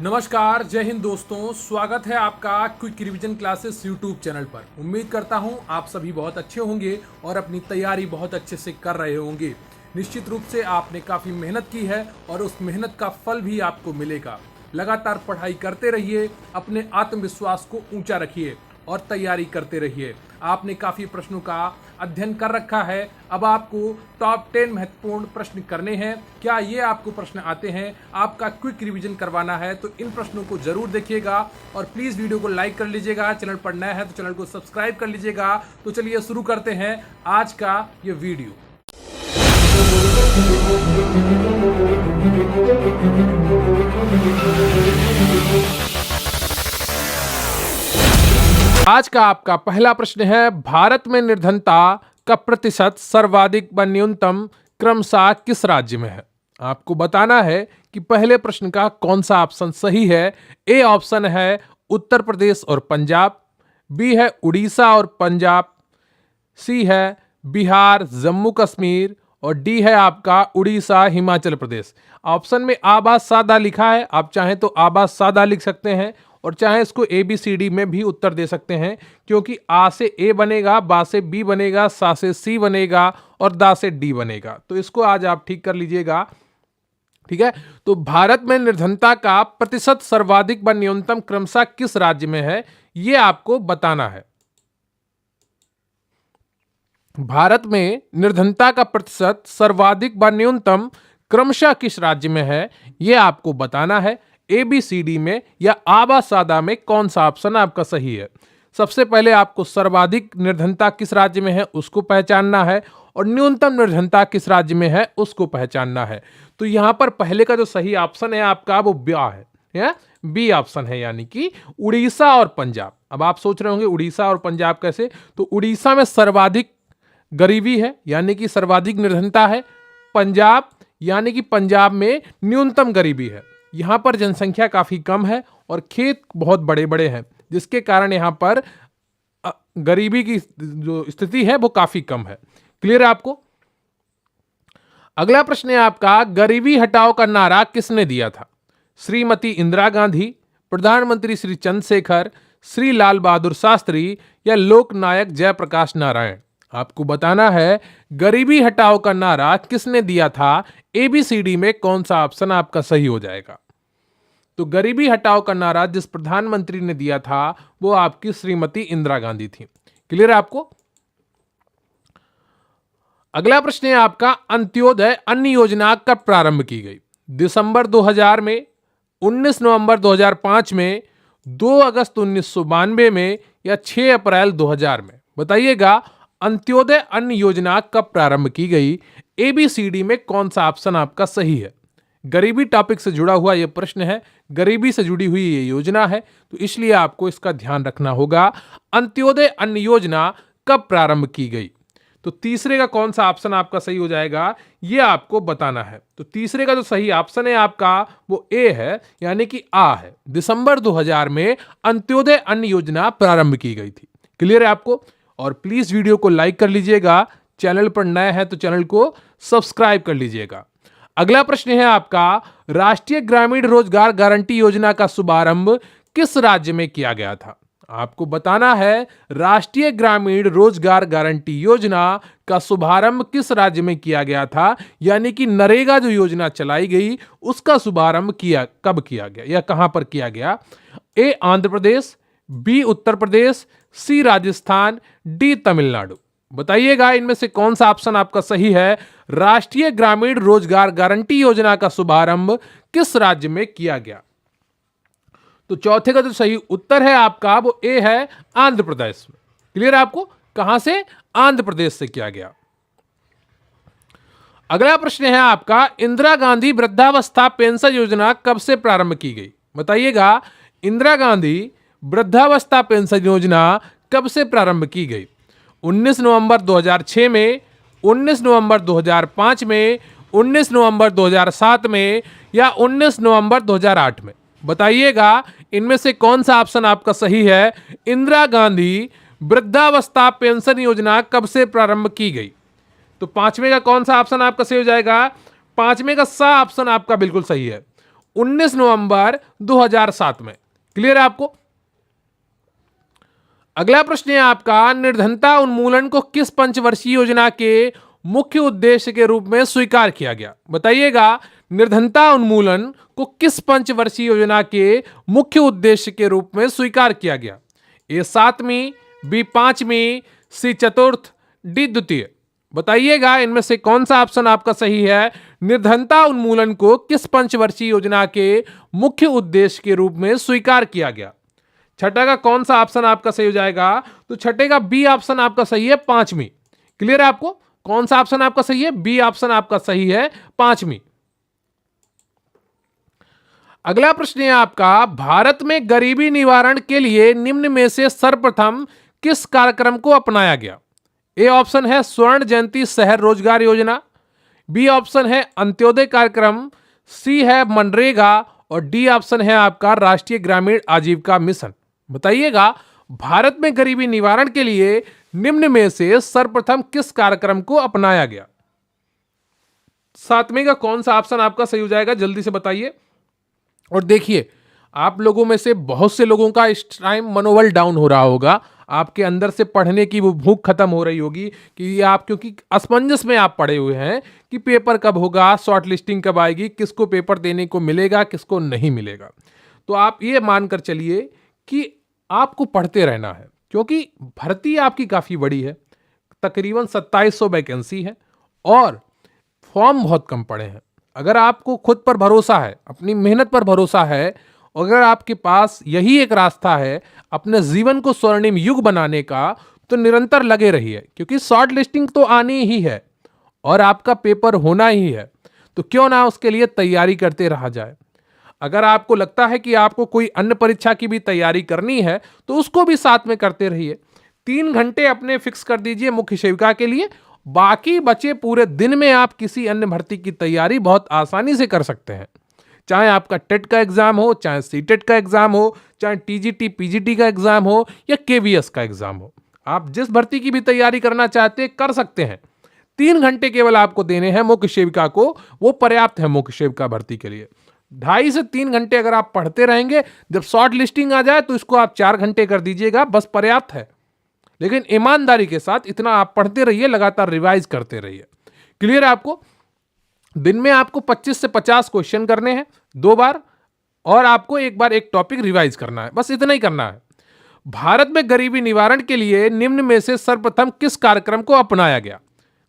नमस्कार, जय हिंद दोस्तों। स्वागत है आपका quick revision classes YouTube channel पर। उम्मीद करता हूं आप सभी बहुत अच्छे होंगे और अपनी तैयारी बहुत अच्छे से कर रहे होंगे। निश्चित रूप से आपने काफ़ी मेहनत की है और उस मेहनत का फल भी आपको मिलेगा। लगातार पढ़ाई करते रहिए, अपने आत्मविश्वास को ऊंचा रखिए और तैयारी करते रहिए। आपने काफ़ी प्रश्नों का अध्ययन कर रखा है, अब आपको टॉप 10 महत्वपूर्ण प्रश्न करने हैं। क्या ये आपको प्रश्न आते हैं, आपका क्विक रिवीजन करवाना है तो इन प्रश्नों को जरूर देखिएगा और प्लीज़ वीडियो को लाइक कर लीजिएगा। चैनल पर नया है तो चैनल को सब्सक्राइब कर लीजिएगा। तो चलिए शुरू करते हैं आज का ये वीडियो। आज का आपका पहला प्रश्न है, भारत में निर्धनता का प्रतिशत सर्वाधिक व न्यूनतम क्रमशः किस राज्य में है? आपको बताना है कि पहले प्रश्न का कौन सा ऑप्शन सही है। ए ऑप्शन है उत्तर प्रदेश और पंजाब, बी है उड़ीसा और पंजाब, सी है बिहार जम्मू कश्मीर और डी है आपका उड़ीसा हिमाचल प्रदेश। ऑप्शन में आबाद सादा लिखा है, आप चाहें तो आबाद सादा लिख सकते हैं और चाहे इसको ABCD में भी उत्तर दे सकते हैं, क्योंकि आ से ए बनेगा, बा से बी बनेगा, सा से सी बनेगा और दा से डी बनेगा। तो इसको आज आप ठीक कर लीजिएगा, ठीक है। तो भारत में निर्धनता का प्रतिशत सर्वाधिक व न्यूनतम क्रमशः किस राज्य में है, यह आपको बताना है। भारत में निर्धनता का प्रतिशत सर्वाधिक व न्यूनतम क्रमशः किस राज्य में है, यह आपको बताना है। ABCD में या आबा सादा में कौन सा ऑप्शन आपका सही है। सबसे पहले आपको सर्वाधिक निर्धनता किस राज्य में है उसको पहचानना है और न्यूनतम निर्धनता किस राज्य में है उसको पहचानना है। तो यहां पर पहले का जो सही ऑप्शन है आपका वो बी ऑप्शन है, यानी कि उड़ीसा और पंजाब। अब आप सोच रहे होंगे उड़ीसा और पंजाब कैसे, तो उड़ीसा में सर्वाधिक गरीबी है यानी कि सर्वाधिक निर्धनता है। पंजाब यानी कि पंजाब में न्यूनतम गरीबी है। यहां पर जनसंख्या काफी कम है और खेत बहुत बड़े बड़े हैं, जिसके कारण यहां पर गरीबी की जो स्थिति है वो काफी कम है। क्लियर है आपको। अगला प्रश्न है आपका, गरीबी हटाओ का नारा किसने दिया था? श्रीमती इंदिरा गांधी, प्रधानमंत्री श्री चंद्रशेखर, श्री लाल बहादुर शास्त्री या लोकनायक जयप्रकाश नारायण। आपको बताना है गरीबी हटाओ का नारा किसने दिया था। ABCD में कौन सा ऑप्शन आपका सही हो जाएगा। तो गरीबी हटाओ का नारा जिस प्रधानमंत्री ने दिया था वो आपकी श्रीमती इंदिरा गांधी थी। क्लियर है आपको। अगला प्रश्न है आपका, अंत्योदय अन्न योजना कब प्रारंभ की गई? दिसंबर 2000 में, 19 नवंबर 2005 में, 2 अगस्त 1992 में या 6 अप्रैल 2000 में? बताइएगा अंत्योदय अन्न योजना कब प्रारंभ की गई। ABCD में कौन सा ऑप्शन आपका सही है। गरीबी टॉपिक से जुड़ा हुआ यह प्रश्न है, गरीबी से जुड़ी हुई ये योजना है, तो इसलिए आपको इसका ध्यान रखना होगा। अंत्योदय अन्न योजना कब प्रारंभ की गई? तो तीसरे का कौन सा ऑप्शन आपका सही हो जाएगा, यह आपको बताना है। तो तीसरे का जो सही ऑप्शन है आपका वो ए है, यानी कि आ है। दिसंबर 2000 में अंत्योदय अन्न योजना प्रारंभ की गई थी। क्लियर है आपको। और प्लीज वीडियो को लाइक कर लीजिएगा, चैनल पर नया है तो चैनल को सब्सक्राइब कर लीजिएगा। अगला प्रश्न है आपका, राष्ट्रीय ग्रामीण रोजगार गारंटी योजना का शुभारंभ किस राज्य में किया गया था? आपको बताना है राष्ट्रीय ग्रामीण रोजगार गारंटी योजना का शुभारंभ किस राज्य में किया गया था, यानी कि नरेगा जो योजना चलाई गई उसका शुभारंभ कब किया गया या कहां पर किया गया। ए आंध्र प्रदेश, बी उत्तर प्रदेश, सी राजस्थान, डी तमिलनाडु। बताइएगा इनमें से कौन सा ऑप्शन आपका सही है। राष्ट्रीय ग्रामीण रोजगार गारंटी योजना का शुभारंभ किस राज्य में किया गया? तो चौथे का जो सही उत्तर है आपका वो ए है, आंध्र प्रदेश में। क्लियर है आपको। कहां से? आंध्र प्रदेश से किया गया। अगला प्रश्न है आपका, इंदिरा गांधी वृद्धावस्था पेंशन योजना कब से प्रारंभ की गई? बताइएगा इंदिरा गांधी वृद्धावस्था पेंशन योजना कब से प्रारंभ की गई? 19 नवंबर 2006 में, 19 नवंबर 2005 में, 19 नवंबर 2007 में या 19 नवंबर 2008 में? बताइएगा इनमें से कौन सा ऑप्शन आपका सही है। इंदिरा गांधी वृद्धावस्था पेंशन योजना कब से प्रारंभ की गई? तो पांचवें का कौन सा ऑप्शन आपका सही हो जाएगा? पांचवें का सा ऑप्शन आपका बिल्कुल सही है। 19 नवंबर 2007 में। क्लियर है आपको? अगला प्रश्न है आपका, निर्धनता उन्मूलन को किस पंचवर्षीय योजना के मुख्य उद्देश्य के रूप में स्वीकार किया गया? बताइएगा, निर्धनता उन्मूलन को किस पंचवर्षीय योजना के मुख्य उद्देश्य के रूप में स्वीकार किया गया? ए 7वीं, बी 5वीं, सी चतुर्थ, डी द्वितीय। बताइएगा इनमें से कौन सा ऑप्शन आपका सही है? निर्धनता उन्मूलन को किस पंचवर्षीय योजना के मुख्य उद्देश्य के रूप में स्वीकार किया गया? छठा का कौन सा ऑप्शन आपका सही हो जाएगा? तो छठे का बी ऑप्शन आपका सही है, 5वीं। क्लियर है आपको? कौन सा ऑप्शन आपका सही है? बी ऑप्शन आपका सही है, 5वीं। अगला प्रश्न है आपका, भारत में गरीबी निवारण के लिए निम्न में से सर्वप्रथम किस कार्यक्रम को अपनाया गया? ए ऑप्शन है स्वर्ण जयंती शहर रोजगार योजना, बी ऑप्शन है अंत्योदय कार्यक्रम, सी है मनरेगा और डी ऑप्शन है आपका राष्ट्रीय ग्रामीण आजीविका मिशन। बताइएगा, भारत में गरीबी निवारण के लिए निम्न में से सर्वप्रथम किस कार्यक्रम को अपनाया गया? 7वें का कौन सा ऑप्शन आपका सही हो जाएगा? जल्दी से बताइए। और देखिए, आप लोगों में से बहुत से लोगों का इस टाइम मनोबल डाउन हो रहा होगा, आपके अंदर से पढ़ने की वो भूख खत्म हो रही होगी कि आप, क्योंकि असमंजस में आप पड़े हुए हैं कि पेपर कब होगा, शॉर्ट लिस्टिंग कब आएगी, किसको पेपर देने को मिलेगा, किसको नहीं मिलेगा। तो आप ये मानकर चलिए कि आपको पढ़ते रहना है, क्योंकि भर्ती आपकी काफ़ी बड़ी है, तकरीबन 2700 वैकेंसी है और फॉर्म बहुत कम पड़े हैं। अगर आपको खुद पर भरोसा है, अपनी मेहनत पर भरोसा है, अगर आपके पास यही एक रास्ता है अपने जीवन को स्वर्णिम युग बनाने का, तो निरंतर लगे रहिए, क्योंकि शॉर्ट लिस्टिंग तो आनी ही है और आपका पेपर होना ही है। तो क्यों ना उसके लिए तैयारी करते रहा जाए। अगर आपको लगता है कि आपको कोई अन्य परीक्षा की भी तैयारी करनी है, तो उसको भी साथ में करते रहिए। 3 घंटे अपने फिक्स कर दीजिए मुख्य सेविका के लिए, बाकी बचे पूरे दिन में आप किसी अन्य भर्ती की तैयारी बहुत आसानी से कर सकते हैं। चाहे आपका टेट का एग्जाम हो, चाहे सीटेट का एग्जाम हो, चाहे टीजीटी पीजीटी का एग्जाम हो या केवीएस का एग्जाम हो, आप जिस भर्ती की भी तैयारी करना चाहते हैं कर सकते हैं। 3 घंटे केवल आपको देने हैं मुख्य सेविका को, वो पर्याप्त है मुख्य सेविका भर्ती के लिए। 2.5 से 3 घंटे अगर आप पढ़ते रहेंगे, जब शॉर्ट लिस्टिंग आ जाए तो इसको आप 4 घंटे कर दीजिएगा, बस पर्याप्त है। लेकिन ईमानदारी के साथ इतना आप पढ़ते रहिए, लगातार रिवाइज करते रहिए। क्लियर है आपको? दिन में आपको 25 से 50 क्वेश्चन करने हैं 2 बार, और आपको एक बार एक टॉपिक रिवाइज करना है, बस इतना ही करना है। भारत में गरीबी निवारण के लिए निम्न में से सर्वप्रथम किस कार्यक्रम को अपनाया गया?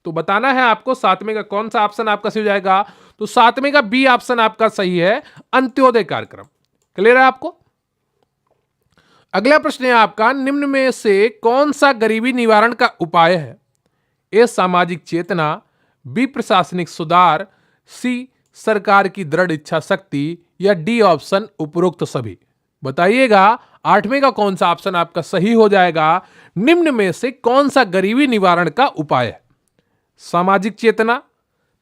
तो बताना है आपको 7वें का कौन सा ऑप्शन आपका सही हो जाएगा? तो 7वें का बी ऑप्शन आपका सही है, अंत्योदय कार्यक्रम। क्लियर है आपको? अगला प्रश्न है आपका, निम्न में से कौन सा गरीबी निवारण का उपाय है? ए सामाजिक चेतना, बी प्रशासनिक सुधार, सी सरकार की दृढ़ इच्छा शक्ति या डी ऑप्शन उपरोक्त सभी। बताइएगा 8वें का कौन सा ऑप्शन आपका सही हो जाएगा? निम्न में से कौन सा गरीबी निवारण का उपाय है? सामाजिक चेतना,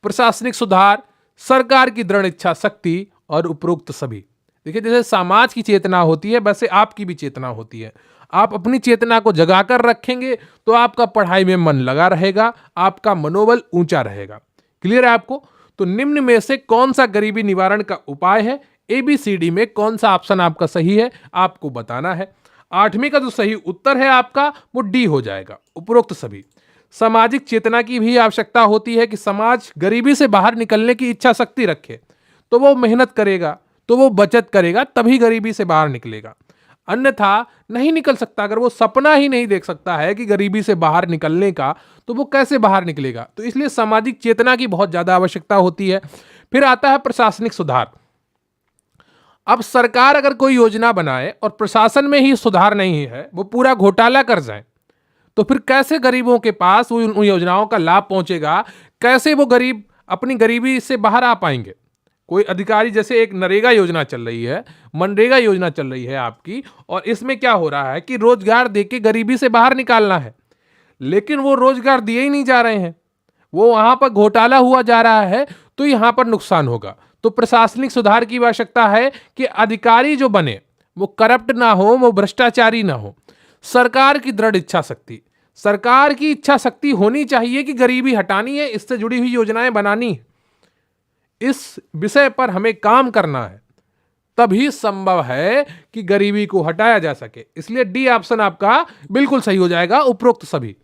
प्रशासनिक सुधार, सरकार की दृढ़ इच्छा शक्ति और उपरोक्त सभी। देखिए, जैसे समाज की चेतना होती है, वैसे आपकी भी चेतना होती है। आप अपनी चेतना को जगाकर रखेंगे तो आपका पढ़ाई में मन लगा रहेगा, आपका मनोबल ऊंचा रहेगा। क्लियर है आपको? तो निम्न में से कौन सा गरीबी निवारण का उपाय है? ABCD में कौन सा ऑप्शन आपका सही है, आपको बताना है। 8वीं का जो सही उत्तर है आपका, वो डी हो जाएगा, उपरोक्त सभी। सामाजिक चेतना की भी आवश्यकता होती है कि समाज गरीबी से बाहर निकलने की इच्छा शक्ति रखे, तो वो मेहनत करेगा, तो वो बचत करेगा, तभी गरीबी से बाहर निकलेगा। अन्यथा नहीं निकल सकता। अगर वो सपना ही नहीं देख सकता है कि गरीबी से बाहर निकलने का, तो वो कैसे बाहर निकलेगा? तो इसलिए सामाजिक चेतना की बहुत ज्यादा आवश्यकता होती है। फिर आता है प्रशासनिक सुधार। अब सरकार अगर कोई योजना बनाए और प्रशासन में ही सुधार नहीं है, वो पूरा घोटाला कर जाए, तो फिर कैसे गरीबों के पास उन योजनाओं का लाभ पहुंचेगा? कैसे वो गरीब अपनी गरीबी से बाहर आ पाएंगे? कोई अधिकारी, जैसे एक नरेगा योजना चल रही है, मनरेगा योजना चल रही है आपकी, और इसमें क्या हो रहा है कि रोजगार देके गरीबी से बाहर निकालना है, लेकिन वो रोजगार दिए ही नहीं जा रहे हैं, वो वहां पर घोटाला हुआ जा रहा है, तो यहां पर नुकसान होगा। तो प्रशासनिक सुधार की आवश्यकता है कि अधिकारी जो बने वो करप्ट ना हो, वो भ्रष्टाचारी ना हो। सरकार की दृढ़ इच्छा शक्ति, सरकार की इच्छा शक्ति होनी चाहिए कि गरीबी हटानी है, इससे जुड़ी हुई योजनाएं बनानी है, इस विषय पर हमें काम करना है। तभी संभव है कि गरीबी को हटाया जा सके। इसलिए डी ऑप्शन आपका बिल्कुल सही हो जाएगा, उपरोक्त सभी।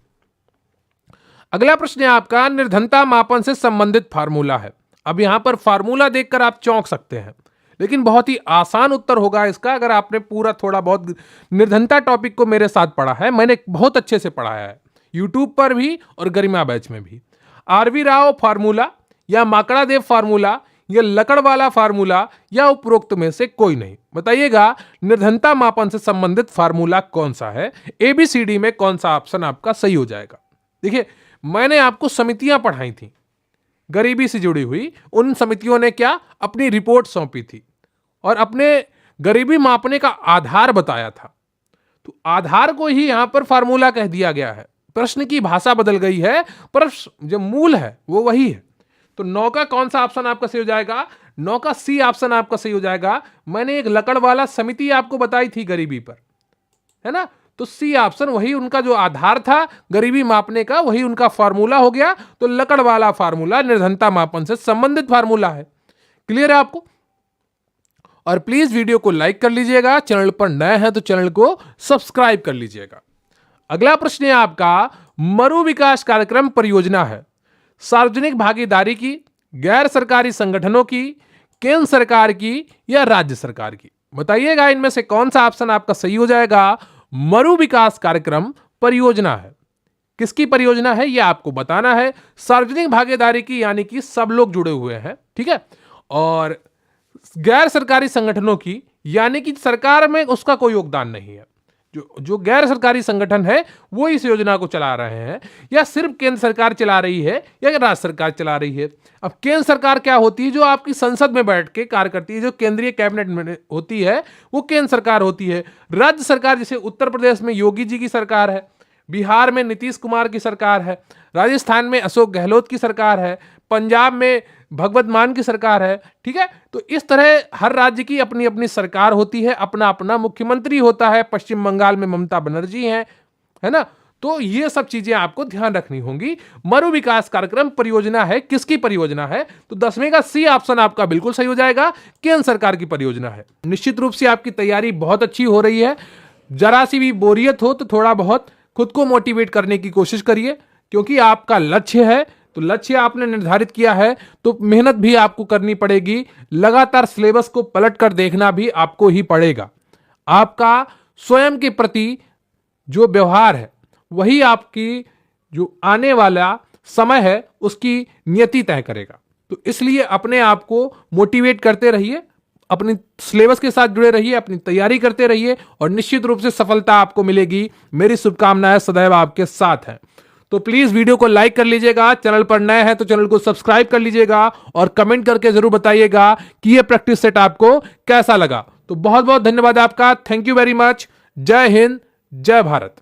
अगला प्रश्न है आपका, निर्धनता मापन से संबंधित फार्मूला है। अब यहां पर फार्मूला देखकर आप चौंक सकते हैं, लेकिन बहुत ही आसान उत्तर होगा इसका अगर आपने पूरा थोड़ा बहुत निर्धनता टॉपिक को मेरे साथ पढ़ा है। मैंने बहुत अच्छे से पढ़ाया है, यूट्यूब पर भी और गरिमा बैच में भी। आरवी राव फार्मूला या माकड़ा देव फार्मूला या लकड़वाला फार्मूला या उपरोक्त में से कोई नहीं। बताइएगा निर्धनता मापन से संबंधित फार्मूला कौन सा है, एबीसीडी में कौन सा ऑप्शन आपका सही हो जाएगा। देखिए, मैंने आपको समितियां पढ़ाई थी गरीबी से जुड़ी हुई, उन समितियों ने क्या अपनी रिपोर्ट सौंपी थी और अपने गरीबी मापने का आधार बताया था। तो आधार को ही यहां पर फार्मूला कह दिया गया है। प्रश्न की भाषा बदल गई है, प्रश्न जो मूल है वो वही है। तो 9 का कौन सा ऑप्शन आपका सही हो जाएगा? 9 का सी ऑप्शन आपका सही हो जाएगा। मैंने एक लकड़ वाला समिति आपको बताई थी गरीबी पर, है ना, तो सी ऑप्शन वही उनका जो आधार था गरीबी मापने का, वही उनका फार्मूला हो गया। तो लकड़ वाला फार्मूला निर्धनता मापन से संबंधित फार्मूला है। क्लियर है आपको? और प्लीज वीडियो को लाइक कर लीजिएगा, चैनल पर नए हैं तो चैनल को सब्सक्राइब कर लीजिएगा। अगला प्रश्न है आपका, मरु विकास कार्यक्रम परियोजना है सार्वजनिक भागीदारी की, गैर सरकारी संगठनों की, केंद्र सरकार की या राज्य सरकार की? बताइएगा इनमें से कौन सा ऑप्शन आपका सही हो जाएगा। मरु विकास कार्यक्रम परियोजना है, किसकी परियोजना है यह आपको बताना है। सार्वजनिक भागीदारी की यानी कि सब लोग जुड़े हुए हैं, ठीक है, और गैर सरकारी संगठनों की यानी कि सरकार में उसका कोई योगदान नहीं है। जो गैर सरकारी संगठन है वो इस योजना को चला रहे हैं, या सिर्फ केंद्र सरकार चला रही है या राज्य सरकार चला रही है। अब केंद्र सरकार क्या होती है? जो आपकी संसद में बैठ के कार्य करती है, जो केंद्रीय कैबिनेट में होती है वो केंद्र सरकार होती है। राज्य सरकार जैसे उत्तर प्रदेश में योगी जी की सरकार है, बिहार में नीतीश कुमार की सरकार है, राजस्थान में अशोक गहलोत की सरकार है, पंजाब में भगवत मान की सरकार है, ठीक है। तो इस तरह हर राज्य की अपनी अपनी सरकार होती है, अपना अपना मुख्यमंत्री होता है। पश्चिम बंगाल में ममता बनर्जी है ना। तो ये सब चीजें आपको ध्यान रखनी होंगी। मरु विकास कार्यक्रम परियोजना है, किसकी परियोजना है? तो 10वें का सी ऑप्शन आपका बिल्कुल सही हो जाएगा, केंद्र सरकार की परियोजना है। निश्चित रूप से आपकी तैयारी बहुत अच्छी हो रही है। जरा सी भी बोरियत हो तो थोड़ा बहुत खुद को मोटिवेट करने की कोशिश करिए, क्योंकि आपका लक्ष्य है, तो लक्ष्य आपने निर्धारित किया है तो मेहनत भी आपको करनी पड़ेगी। लगातार सिलेबस को पलट कर देखना भी आपको ही पड़ेगा। आपका स्वयं के प्रति जो व्यवहार है वही आपकी जो आने वाला समय है उसकी नियति तय करेगा। तो इसलिए अपने आप को मोटिवेट करते रहिए, अपनी सिलेबस के साथ जुड़े रहिए, अपनी तैयारी करते रहिए और निश्चित रूप से सफलता आपको मिलेगी। मेरी शुभकामनाएं सदैव आपके साथ हैं। तो प्लीज वीडियो को लाइक कर लीजिएगा, चैनल पर नए हैं तो चैनल को सब्सक्राइब कर लीजिएगा और कमेंट करके जरूर बताइएगा कि यह प्रैक्टिस सेट आपको कैसा लगा। तो बहुत बहुत धन्यवाद आपका। Thank you very much. जय हिंद, जय भारत।